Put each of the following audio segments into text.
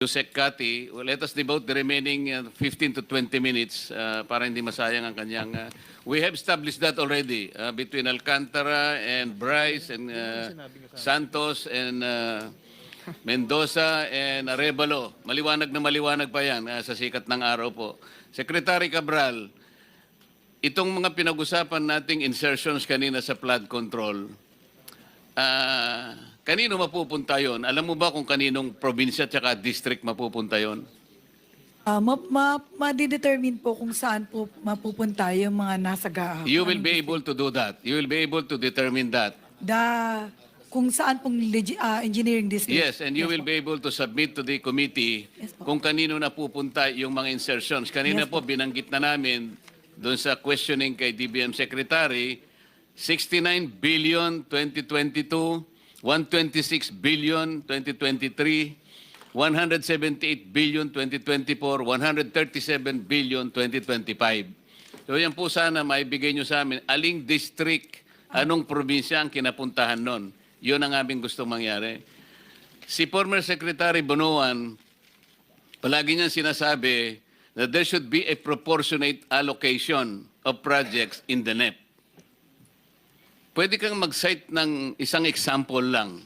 Yusek Kati, well, let us devote the remaining 15 to 20 minutes para hindi masayang ang kanyang... we have established that already between Alcantara and Bryce and Santos and Mendoza and Arevalo. Maliwanag na maliwanag pa yan sa sikat ng araw po. Secretary Cabral, itong mga pinag-usapan nating insertions kanina sa flood control, kanino mapupunta yon? Alam mo ba kung kaninong probinsya at district mapupunta yon? Ma-determine po kung saan po mapupunta yung mga nasa GAA. You will be able to do that. You will be able to determine that. Kung saan pong engineering district. Yes, and you will be able to submit to the committee kung kanino napupunta yung mga insertions. Kanina po, binanggit na namin doon sa questioning kay DBM Secretary, 69 billion 2022, 126 billion 2023, 178 billion 2024, 137 billion 2025. So yan po sana maibigay nyo sa amin, aling district, anong probinsya ang kinapuntahan nun. Yun ang aming gusto mangyari. Si former Secretary Bonoan, palagi niyang sinasabi that there should be a proportionate allocation of projects in the NEP. Pwede kang mag-cite ng isang example lang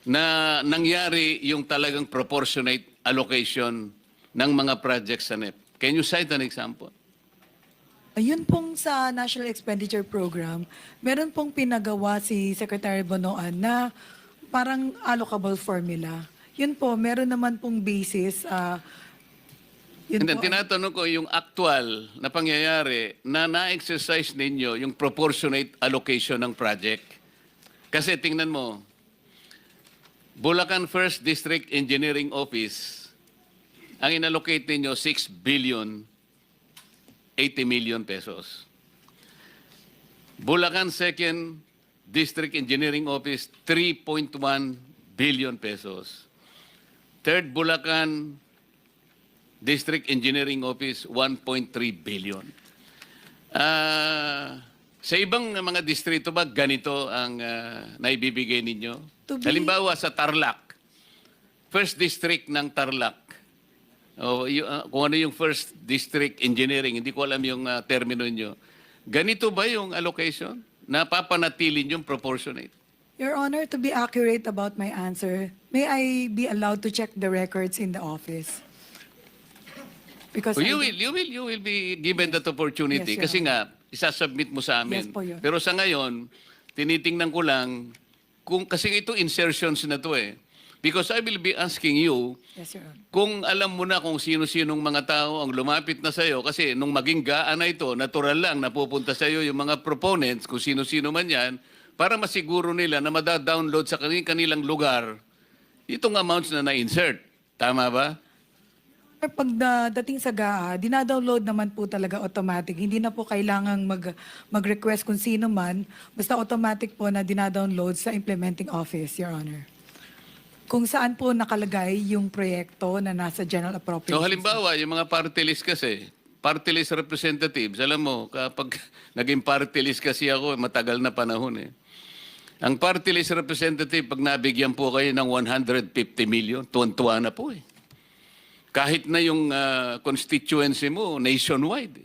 na nangyari yung talagang proportionate allocation ng mga projects sa NEP. Can you cite an example? Ayun pong sa National Expenditure Program, meron pong pinagawa si Secretary Bonoan na parang allocable formula. Yun po, meron naman pong basis. Tinatanong ko yung actual na pangyayari na na-exercise ninyo yung proportionate allocation ng project. Kasi tingnan mo, Bulacan First District Engineering Office, ang inallocate ninyo 6 billion 80 million pesos. Bulacan Second District Engineering Office, 3.1 billion pesos. Third Bulacan District Engineering Office, 1.3 billion. Sa ibang mga distrito ba, ganito ang naibibigay ninyo? Halimbawa sa Tarlac, First District ng Tarlac, kung ano yung First District Engineering, hindi ko alam yung termino nyo. Ganito ba yung allocation? Napapanatilin yung proportionate? Your Honor, to be accurate about my answer, may I be allowed to check the records in the office? Because you will be given that opportunity. Yes, kasi nga, isasubmit mo sa amin. Yes po, Your Honor. Pero sa ngayon, tinitingnan ko lang, kasi ito insertions na to eh. Because I will be asking you, Yes, Your Honor. kung alam mo na kung sino-sinong mga tao ang lumapit na sa'yo, kasi nung maging gaan na ito, natural lang, napupunta sa'yo yung mga proponents, kung sino-sino man yan, para masiguro nila na madadownload sa kanilang lugar itong amounts na na-insert. Tama ba? Pagdating sa GAA, dinadownload naman po talaga automatic. Hindi na po kailangang mag-request kung sino man. Basta automatic po na dinadownload sa implementing office, Your Honor. Kung saan po nakalagay yung proyekto na nasa General Appropriations. So halimbawa, yung mga party list kasi, party list representatives, alam mo, kapag naging party list kasi ako, matagal na panahon eh. Ang party list representative, pag nabigyan po kayo ng 150 million, tuwan-tuwa na po eh. Kahit na yung constituency mo, nationwide.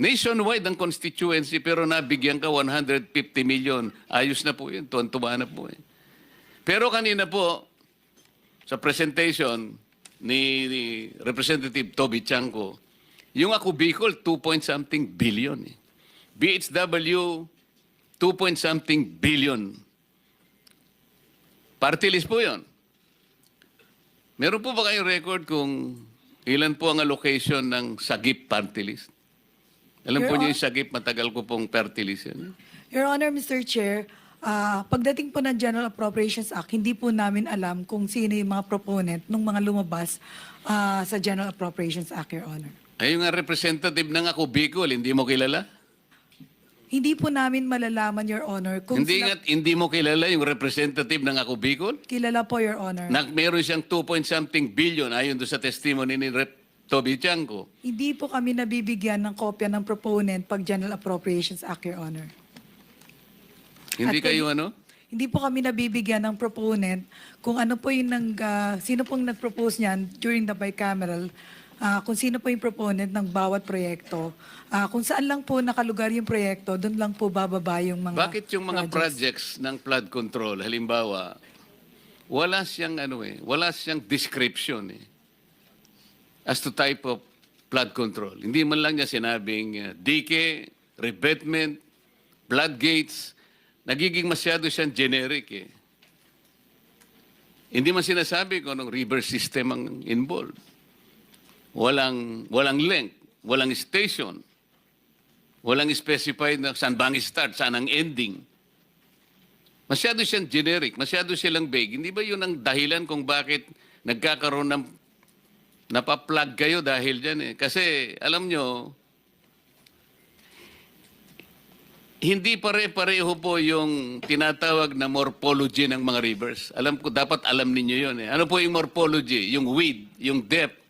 Nationwide ang constituency, pero nabigyan ka 150 million, ayos na po yun, tuwan-tuwa na po eh. Pero kanina po, sa presentation ni Representative Toby Chanco, yung ako Bicol, 2-point-something billion eh. BHW, 2-point-something billion. Party list po yun. Meron po ba kayong record kung ilan po ang allocation ng Sagip party list? Alam po niyo yung Sagip, matagal ko pong party list yan. Your Honor, Mr. Chair, pagdating po ng General Appropriations Act, hindi po namin alam kung sino yung mga proponent ng mga lumabas sa General Appropriations Act, Your Honor. Ay, yung representative ng ako Bicol, hindi mo kilala? Hindi po namin malalaman, Your Honor, kung Hindi mo kilala yung representative ng ako Bicol? kilala po, Your Honor. Meron siyang 2-point-something billion ayon doon sa testimony ni Rep. Toby Chanco. Hindi po kami nabibigyan ng kopya ng proponent pag General Appropriations Act, Your Honor. Hindi At kayo ano? hindi po kami nabibigyan ng proponent kung ano po yung sino pong nag-propose niyan during the bicameral, kung sino po yung proponent ng bawat proyekto. Kung saan lang po nakalugar yung proyekto, doon lang po bababa yung mga Bakit yung mga projects ng flood control, halimbawa, wala siyang description as to type of flood control. Hindi man lang niya sinabing dike, revetment, floodgates, nagiging masyado siyang generic Hindi man sinasabi kung anong river system ang involved. Walang length, walang station, walang specified na saan bang start, saan ang ending. Masyado siyang generic, masyado silang vague. Hindi ba yun ang dahilan kung bakit nagkakaroon ng napaplug kayo dahil dyan Kasi alam nyo, hindi pare-pareho po yung tinatawag na morphology ng mga rivers. Alam ko, dapat alam ninyo yun Ano po yung morphology? Yung width, yung depth,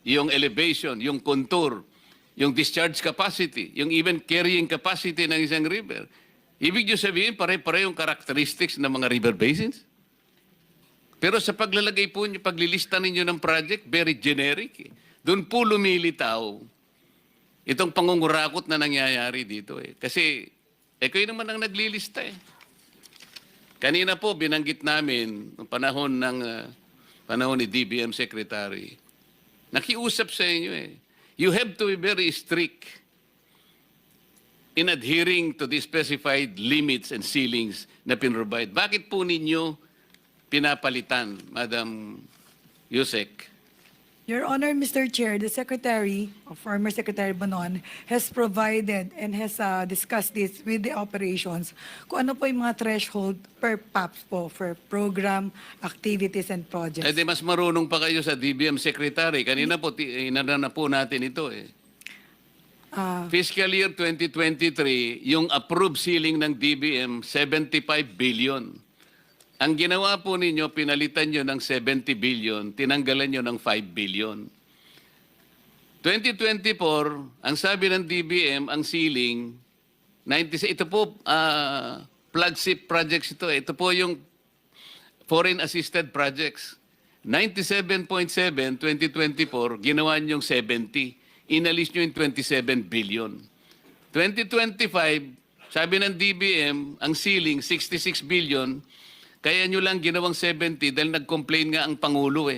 yung elevation, yung contour, yung discharge capacity, yung even carrying capacity ng isang river. Ibig nyo sabihin, pare-parehong characteristics ng mga river basins. Pero sa paglalagay po nyo, paglilista ninyo ng project, very generic Doon po lumilitaw itong pangungurakot na nangyayari dito Kasi, kayo naman ang naglilista Kanina po, binanggit namin, noong panahon ni DBM Secretary, nakiusap sa inyo You have to be very strict in adhering to the specified limits and ceilings na pinrovide. Bakit po ninyo pinapalitan, Madam Yusek? Your Honor, Mr. Chair, the Secretary, former Secretary Bonon, has provided and has discussed this with the operations kung ano po yung mga threshold per PAPS po for program, activities, and projects. Di mas marunong pa kayo sa DBM Secretary. Kanina po, inana na po natin ito Fiscal year 2023, yung approved ceiling ng DBM, 75 billion. Ang ginawa po ninyo, pinalitan nyo ng 70 billion, tinanggalan nyo ng 5 billion. 2024, ang sabi ng DBM, ang ceiling, 96, ito po, flagship projects ito. Ito po yung foreign assisted projects. 97.7, 2024, ginawa nyo yung 70. Inalis nyo yung 27 billion. 2025, sabi ng DBM, ang ceiling, 66 billion, kaya nyo lang ginawang 70 dahil nag-complain nga ang Pangulo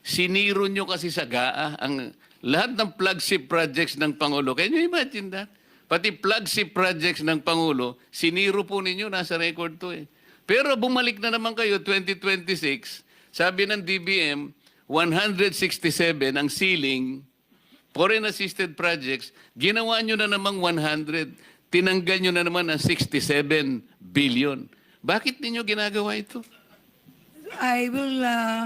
Siniro nyo kasi sa GAA ang lahat ng flagship projects ng Pangulo. Can you imagine that? Pati flagship projects ng Pangulo, siniro po ninyo, nasa record to Pero bumalik na naman kayo, 2026, sabi ng DBM, 167 ang ceiling, foreign assisted projects, ginawa nyo na namang 100, tinanggal nyo na naman ang 67 billion. Bakit ninyo ginagawa ito? I will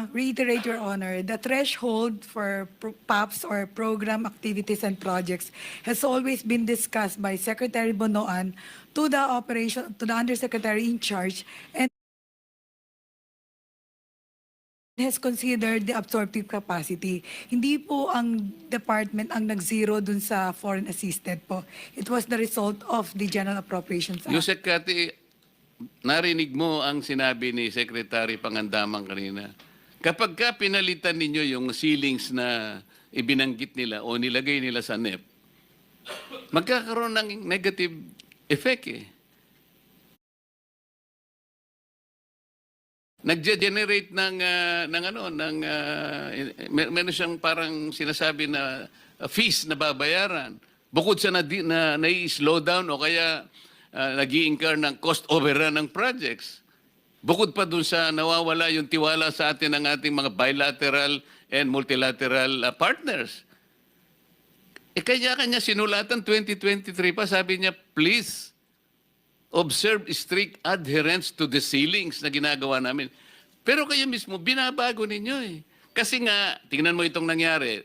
reiterate, Your Honor, the threshold for PAPs or program activities and projects has always been discussed by Secretary Bonoan to the Undersecretary in charge and has considered the absorptive capacity. Hindi po ang department ang nag-zero dun sa foreign assisted po. It was the result of the General Appropriations Act. Yusek Kati, narinig mo ang sinabi ni Secretary Pangandaman kanina. Kapag ka pinalitan ninyo yung ceilings na ibinanggit nila o nilagay nila sa NEP, magkakaroon ng negative effect Nag-generate meron siyang parang sinasabi na fees na babayaran. Bukod sa nai-slow down o kaya nag-i-incur ng cost overrun ng projects. Bukod pa dun sa nawawala yung tiwala sa atin ng ating mga bilateral and multilateral partners. Kanya-kanya sinulatan 2023 pa, sabi niya, please observe strict adherence to the ceilings na ginagawa namin. Pero kayo mismo, binabago ninyo Kasi nga, tingnan mo itong nangyari.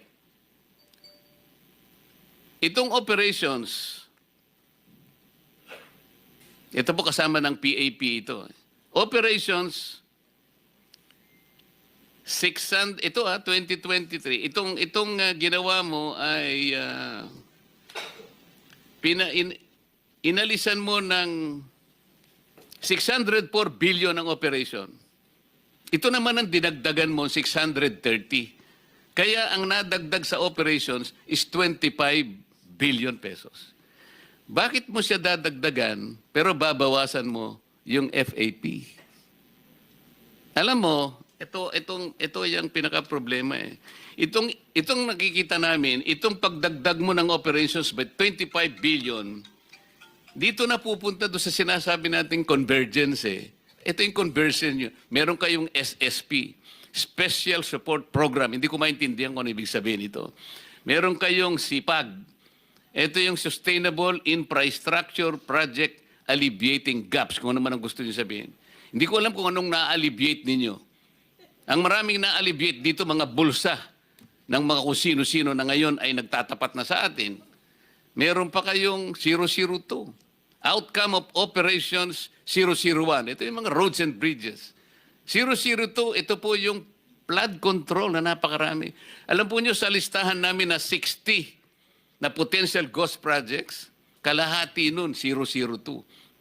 Itong operations, ito po kasama ng PAP ito. Operations, 2023. Itong ginawa mo ay inalisan mo ng 604 billion ang operation. Ito naman ang dinagdagan mo, 630. Kaya ang nadagdag sa operations is 25 billion pesos. Bakit mo siya dadagdagan pero babawasan mo yung FAP? Alam mo, ito yung pinaka-problema eh. Itong nakikita namin, itong pagdagdag mo ng operations by 25 billion, dito na pupunta doon sa sinasabi nating convergence eh. Ito yung conversion nyo. Meron kayong SSP, Special Support Program. Hindi ko maintindihan kung ano ibig sabihin ito. Meron kayong SIPAG. Ito yung Sustainable Infrastructure Project Alleviating Gaps, kung ano man ang gusto nyo sabihin. Hindi ko alam kung anong na-alleviate ninyo. Ang maraming na-alleviate dito, mga bulsa ng mga kung sino-sino na ngayon ay nagtatapat na sa atin. Meron pa kayong 002. Outcome of Operations 001. Ito yung mga roads and bridges. 002, ito po yung flood control na napakarami. Alam po nyo, sa listahan namin na 60 na potential ghost projects, kalahati nun 002,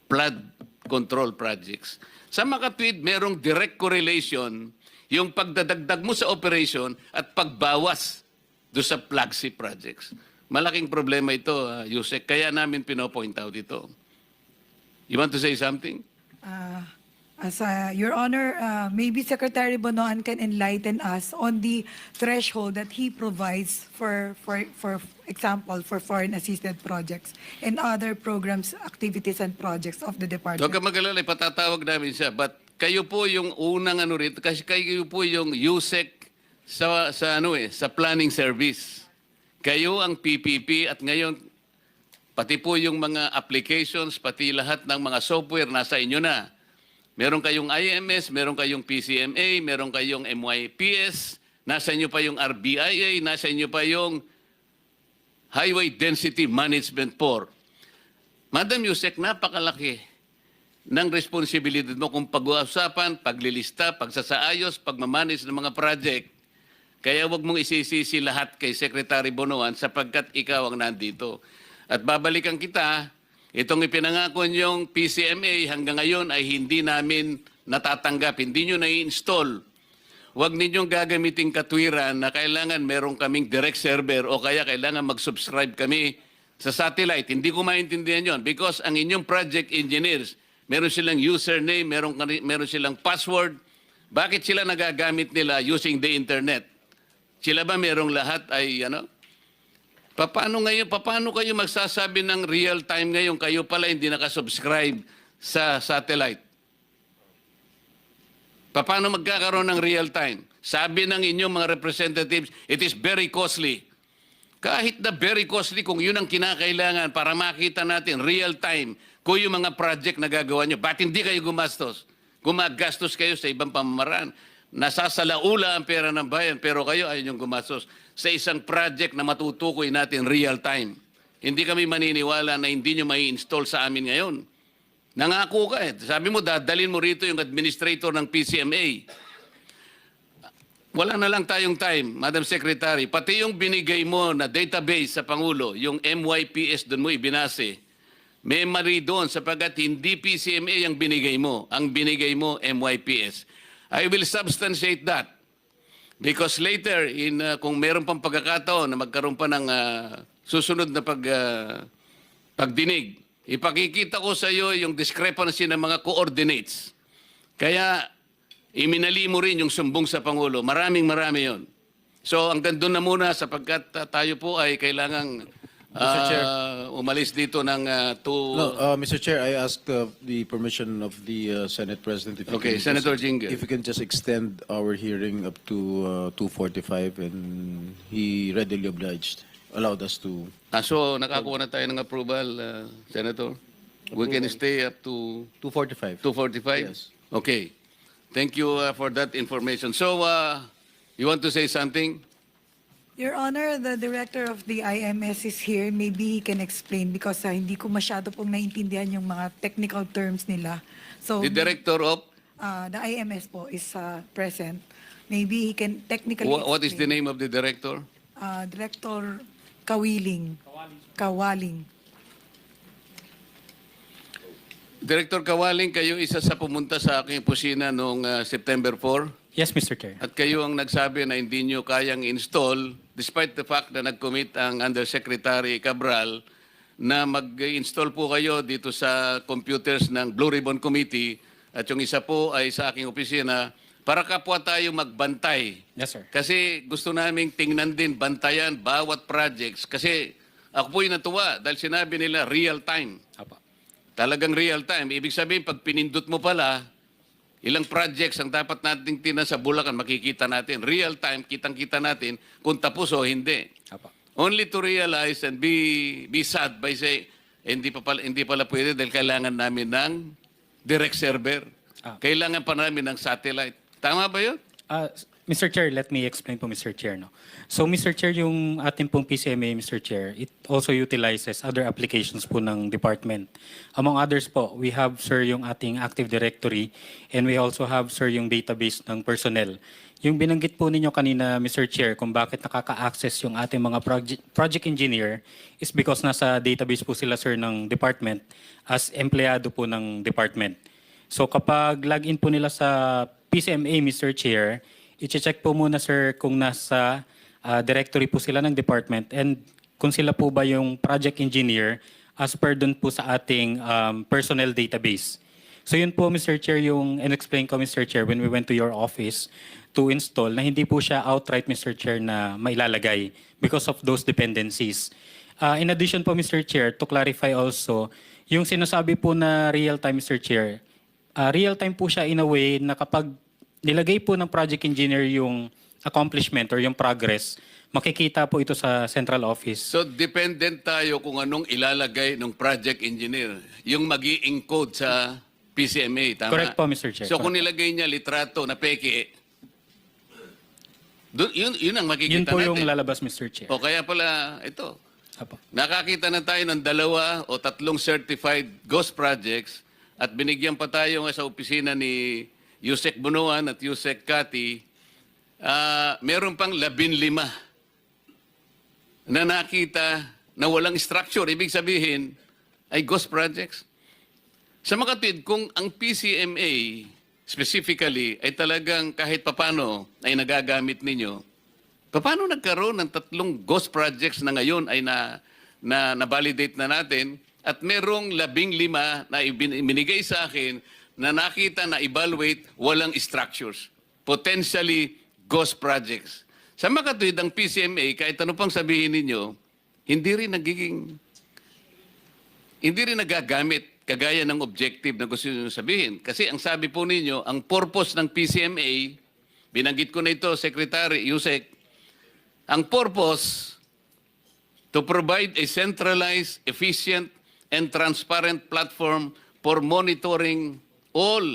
flood control projects. Sa makatwid, merong direct correlation yung pagdadagdag mo sa operation at pagbawas do sa flagship projects. Malaking problema ito, Yusek. Kaya namin pinopoint out ito. You want to say something? Your Honor, maybe Secretary Bonoan can enlighten us on the threshold that he provides for example, for foreign assisted projects and other programs, activities, and projects of the department. Huwag ka mag-alala, ipatatawag namin siya. But kayo po yung unang ano rito, kasi kayo po yung USEC sa planning service. Kayo ang PPP at ngayon, pati po yung mga applications, pati lahat ng mga software nasa inyo na. Meron kayong IMS, meron kayong PCMA, meron kayong MYPS, nasa inyo pa yung RBIA, nasa inyo pa yung Highway Density Management 4. Madam Yusek, napakalaki ng responsibilidad mo kung pag-uusapan, paglilista, pagsasaayos, pagmamanage ng mga project. Kaya wag mong isisisi lahat kay Secretary Bonoan sapagkat ikaw ang nandito. At babalikan kita, itong ipinangako niyong PCMA hanggang ngayon ay hindi namin natatanggap, hindi nyo na-install. Huwag ninyong gagamitin katwiran na kailangan meron kaming direct server o kaya kailangan mag-subscribe kami sa satellite. Hindi ko maintindihan yon because ang inyong project engineers, meron silang username, meron silang password. Bakit sila nagagamit nila using the internet? Sila ba merong lahat ay Paano kayo magsasabi ng real time ngayon? Kayo pala hindi nakasubscribe sa satellite. Paano magkakaroon ng real time? Sabi ng inyong mga representatives, it is very costly. Kahit na very costly, kung yun ang kinakailangan para makita natin real time kung yung mga project na gagawa nyo, ba't hindi kayo gumastos? Gumagastos kayo sa ibang pamamaraan. Nasasalaula ang pera ng bayan, pero kayo ay yung gumastos sa isang project na matutukoy natin real time. Hindi kami maniniwala na hindi nyo mai-install sa amin ngayon. Nangako ka eh. Sabi mo, dadalhin mo rito yung administrator ng PCMA. Wala na lang tayong time, Madam Secretary. Pati yung binigay mo na database sa Pangulo, yung MYPS, doon mo ibinase. May mali doon sapagkat hindi PCMA ang binigay mo. Ang binigay mo, MYPS. I will substantiate that. Because later, kung meron pang pagkakataon na magkaroon pa ng susunod na pagdinig, ipakikita ko sa iyo yung discrepancy ng mga coordinates. Kaya, iminali mo rin yung sumbong sa Pangulo. Marami yon. So, hanggang doon na muna sapagkat tayo po ay kailangang umalis dito ng Mr. Chair, I asked the permission of the Senate President. If Okay, Senator Jinggoy. If we can just extend our hearing up to 2:45, and he readily obliged, allowed us to. So, nakakuha na tayo ng approval, Senator? We can stay up to 2:45. 2:45? Yes. Okay. Thank you for that information. So, you want to say something? Your Honor, the director of the IMS is here. Maybe he can explain because hindi ko masyado pong naintindihan yung mga technical terms nila. So, The director of, the IMS po is present. Maybe he can technically what is the explain. name of the director? Director Kawaling. Director Kawaling, kayo isa sa pumunta sa aking opisina noong September 4 Yes, Mr. Chair. at kayo ang nagsabi na hindi nyo kayang install despite the fact na nag-commit ang Undersecretary Cabral na mag-install po kayo dito sa computers ng Blue Ribbon Committee at yung isa po ay sa aking opisina para kapwa tayo magbantay. Yes, sir. Kasi gusto naming tingnan din, bantayan bawat projects. Kasi ako po'y natuwa dahil sinabi nila real time. Apo. Talagang real time. Ibig sabihin, pag pinindot mo pala, ilang projects ang dapat nating tinan sa Bulacan, makikita natin. Real time, kitang-kita natin kung tapos o hindi. Apo. Only to realize and be sad by say, hindi pala pwede dahil kailangan namin ng direct server. Kailangan pa namin ng satellite. Tama ba yun? Mr. Chair, let me explain po, Mr. Chair. No? So, Mr. Chair, yung ating pong PCMA, Mr. Chair, it also utilizes other applications po ng department. Among others po, we have, sir, yung ating Active Directory and we also have, sir, yung database ng personnel. Yung binanggit po ninyo kanina, Mr. Chair, kung bakit nakaka-access yung ating mga project engineer is because nasa database po sila, sir, ng department as empleyado po ng department. So, kapag login po nila sa PCMA, Mr. Chair, i-check po muna, sir, kung nasa directory po sila ng department and kung sila po ba yung project engineer as per dun po sa ating personnel database. So yun po, Mr. Chair, yung in-explain ko, Mr. Chair, when we went to your office to install, na hindi po siya outright, Mr. Chair, na mailalagay because of those dependencies. In addition po, Mr. Chair, to clarify also, yung sinasabi po na real-time, Mr. Chair, real-time po siya in a way na kapag nilagay po ng project engineer yung accomplishment or yung progress, makikita po ito sa central office. So, dependent tayo kung anong ilalagay ng project engineer. Yung mag-i-encode sa PCMA, tama? Correct po, Mr. Chair. So, kung Correct. nilagay niya litrato na peke, yun ang makikita Yun po natin. yung lalabas, Mr. Chair. O kaya pala, ito, Apo. nakakita na tayo ng 2 o 3 certified ghost projects at binigyan pa tayo nga sa opisina ni Yusek Bunuan at Yusek Kati, meron pang 15 na nakita na walang structure. Ibig sabihin ay ghost projects. Sa makatwid, kung ang PCMA specifically ay talagang kahit papano ay nagagamit ninyo, paano nagkaroon ng 3 ghost projects na ngayon ay na-validate na natin at merong 15 na ibinigay sa akin na nakita na evaluate walang structures. Potentially ghost projects. Sa makatwid, ang PCMA, kahit ano pang sabihin ninyo, hindi rin nagagamit kagaya ng objective na gusto nyo sabihin. Kasi ang sabi po ninyo, ang purpose ng PCMA, binanggit ko na ito, Secretary Yusek, ang purpose to provide a centralized, efficient, and transparent platform for monitoring all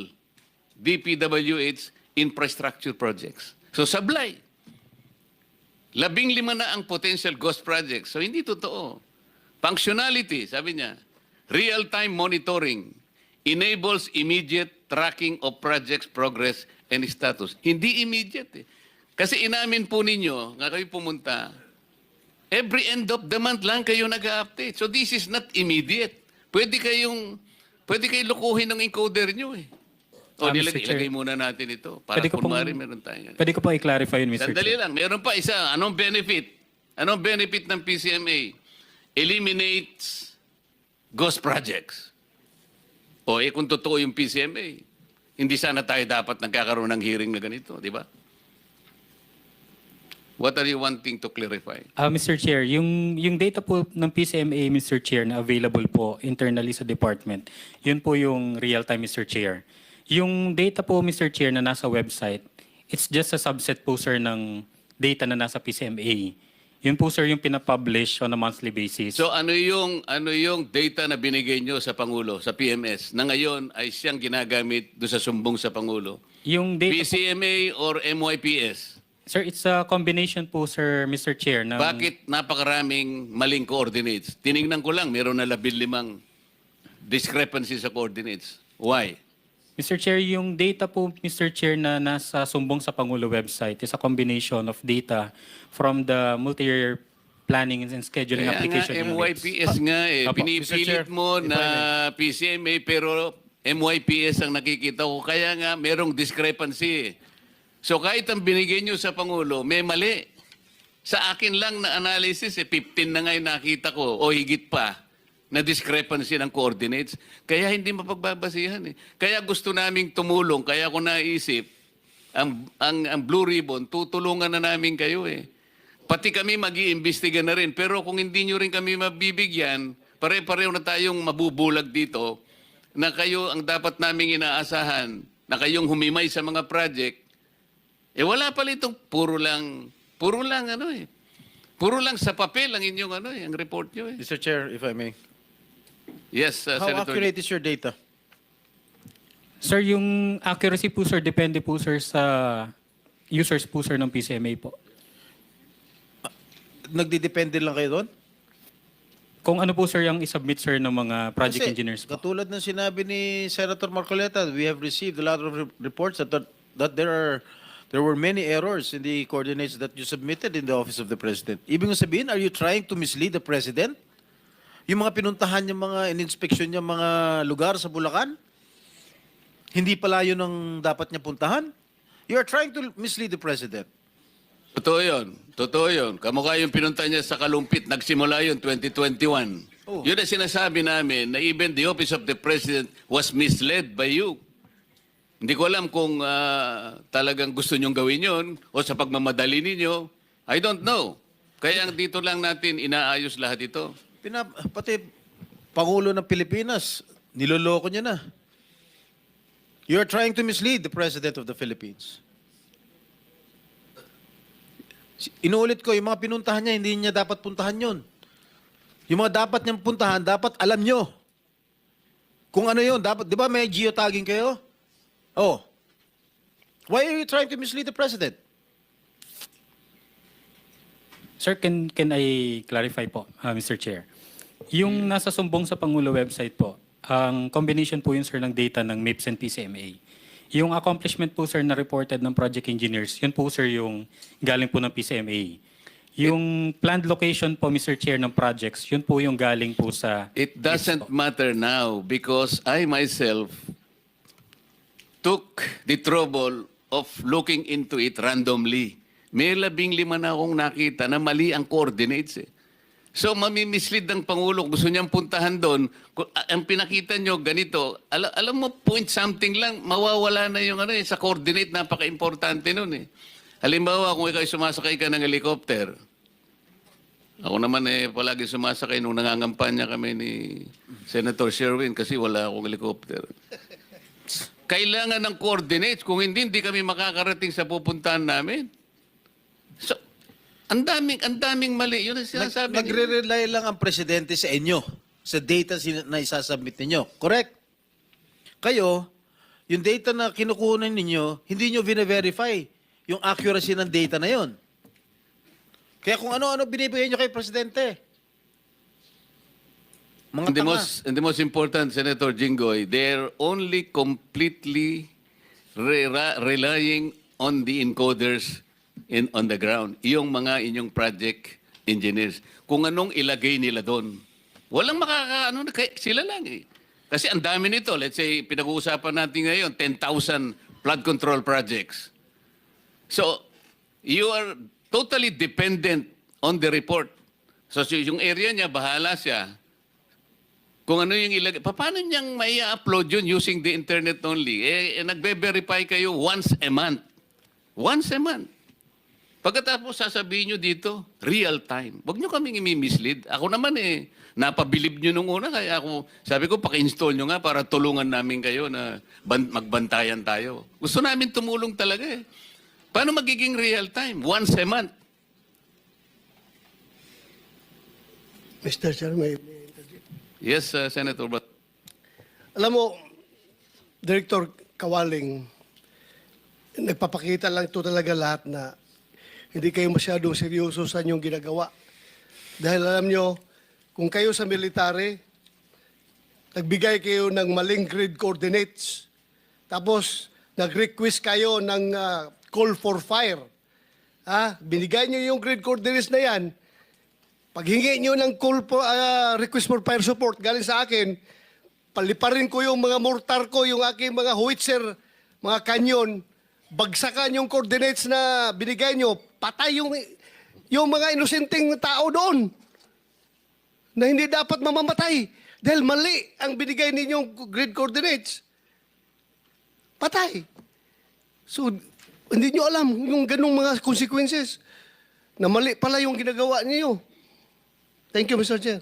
DPWH infrastructure projects. So sablay. 15 na ang potential ghost projects. So hindi totoo. Functionality, sabi niya, real-time monitoring enables immediate tracking of projects progress and status. Hindi immediate eh. Kasi inamin po ninyo, nga kayo pumunta, every end of the month lang kayo nag-update. So this is not immediate. Pwede kayong lukuhin ng encoder nyo eh. O, Mr. Chair. ilagay muna natin ito. Para Pwede ko kunwari pong- meron tayo. Pwede ko po i-clarify yun, Mr. Sandali Chair. lang. Meron pa isa. Anong benefit? Anong benefit ng PCMA? Eliminates ghost projects. O, kung totoo yung PCMA, hindi sana tayo dapat nagkakaroon ng hearing na ganito, di ba? What are you wanting to clarify? Mr. Chair, yung data po ng PCMA, Mr. Chair, na available po internally sa department, yun po yung real-time, Mr. Chair. Yung data po, Mr. Chair, na nasa website, it's just a subset po, sir, ng data na nasa PCMA. Yun po, sir, yung pinapublish on a monthly basis. So ano yung data na binigay nyo sa Pangulo, sa PMS, na ngayon ay siyang ginagamit doon sa sumbong sa Pangulo? Yung data po, PCMA or MYPS? sir, it's a combination po, sir, Mr. Chair. Ng, Bakit napakaraming maling coordinates? Tiningnan ko lang, meron na 15 discrepancy sa coordinates. Why? Mr. Chair, yung data po, Mr. Chair, na nasa sumbong sa Pangulo website is a combination of data from the multi-year planning and scheduling Kaya application nga, units. MYPS nga eh. Apo, Mr. Pinipilit Chair, mo if I na PCMA pero MYPS ang nakikita ko. Kaya nga, merong discrepancy. So kahit ang binigay nyo sa Pangulo, may mali. Sa akin lang na analysis, 15 na nga yung nakita ko, o higit pa, na discrepancy ng coordinates. Kaya hindi mapagbabasihan. Kaya gusto naming tumulong, kaya ko naisip, ang Blue Ribbon, tutulungan na namin kayo Pati kami mag-iimbestiga na rin. Pero kung hindi nyo rin kami mabibigyan, pare-pareho na tayong mabubulag dito na kayo ang dapat naming inaasahan, na kayong humimay sa mga project, wala pala itong puro lang puro lang sa papel ang inyong ang report nyo Mr. Chair, if I may. Yes, How Senator. accurate is your data? Sir, yung accuracy po, sir, depende po, sir, sa users po, sir, ng PCMA po. Nagdidepende lang kayo doon? Kung ano po, sir, yung isubmit, sir, ng mga project Kasi, engineers po. katulad ng sinabi ni Senator Marcoleta, we have received a lot of reports that there were many errors in the coordinates that you submitted in the Office of the President. Ibig sabihin, are you trying to mislead the President? Yung mga pinuntahan yung mga in-inspection niya mga lugar sa Bulacan, hindi pala yun ang dapat niya puntahan? You are trying to mislead the President. Totoo yun. Totoo yun. Kamukha yung pinunta niya sa Kalumpit. Nagsimula yun 2021. Oh. Yun ang sinasabi namin na even the Office of the President was misled by you. Hindi ko alam kung talagang gusto nyong gawin yun o sa pagmamadali ninyo. I don't know. Kaya dito lang natin inaayos lahat ito. Pati Pangulo ng Pilipinas, niloloko niya na. You are trying to mislead the President of the Philippines. Inuulit ko, yung mga pinuntahan niya, hindi niya dapat puntahan yun. Yung mga dapat niyang puntahan, dapat alam niyo. Kung ano yun, dapat, di ba may geotagging kayo? Oh. Why are you trying to mislead the President? Sir, can I clarify po, Mr. Chair? Yung nasa sumbong sa Pangulo website po, ang combination po yun, sir, ng data ng MIPS and PCMA. Yung accomplishment po, sir, na reported ng project engineers, yun po, sir, yung galing po ng PCMA. Yung planned location po, Mr. Chair, ng projects, yun po yung galing po sa... It doesn't matter now because I myself took the trouble of looking into it randomly. May 15 na akong nakita na mali ang coordinates So, mamimislead ng Pangulo. Gusto niyang puntahan doon. Ang pinakita niyo, ganito. Alam mo, point something lang, mawawala na yung sa coordinate. Napaka-importante nun Halimbawa, kung ikaw sumasakay ka ng helicopter, ako naman palagi sumasakay nung nangangampanya kami ni Senator Sherwin kasi wala akong helicopter. Kailangan ng coordinates. Kung hindi kami makakarating sa pupuntahan namin. So, ang daming mali. Yun ang sinasabi niyo. Nagre-rely lang ang Presidente sa inyo, sa data na isasubmit ninyo. Correct? Kayo, yung data na kinukunan ninyo, hindi nyo vina-verify yung accuracy ng data na yon. Kaya kung ano-ano binibigay nyo kay Presidente. Mga tanga. And the most important, Senator Jinggoy, they're only completely relying on the encoders on the ground. Yung mga inyong project engineers. Kung anong ilagay nila doon. Walang sila lang Kasi ang dami nito. Let's say, pinag-uusapan natin ngayon, 10,000 flood control projects. So, you are totally dependent on the report. So, yung area niya, bahala siya. Kung ano yung ilagay. Paano niyang may upload yun using the internet only? Nagbe-verify kayo once a month. Once a month. Pagkatapos sasabihin nyo dito, real time. Huwag nyo kaming imi-mislead. Ako naman napabilib nyo nung una. Kaya ako, sabi ko, paki-install nyo nga para tulungan namin kayo na magbantayan tayo. Gusto namin tumulong talaga Paano magiging real time? Once a month. Mr. Chair, may Yes, Senator. But alam mo, Director Kawaling, nagpapakita lang ito talaga lahat na hindi kayo masyadong seryoso sa inyong ginagawa. Dahil alam nyo, kung kayo sa military, nagbigay kayo ng maling grid coordinates, tapos nag-request kayo ng call for fire. Binigay nyo yung grid coordinates na yan, paghingi nyo ng call for, request for fire support galing sa akin, paliparin ko yung mga mortar ko, yung aking mga howitzer, mga kanyon, bagsakan yung coordinates na binigay nyo, patay yung mga inosenteng tao doon na hindi dapat mamamatay dahil mali ang binigay ninyong grid coordinates. Patay. So, hindi nyo alam yung ganong mga consequences na mali pala yung ginagawa niyo. Thank you, Mr. Chair.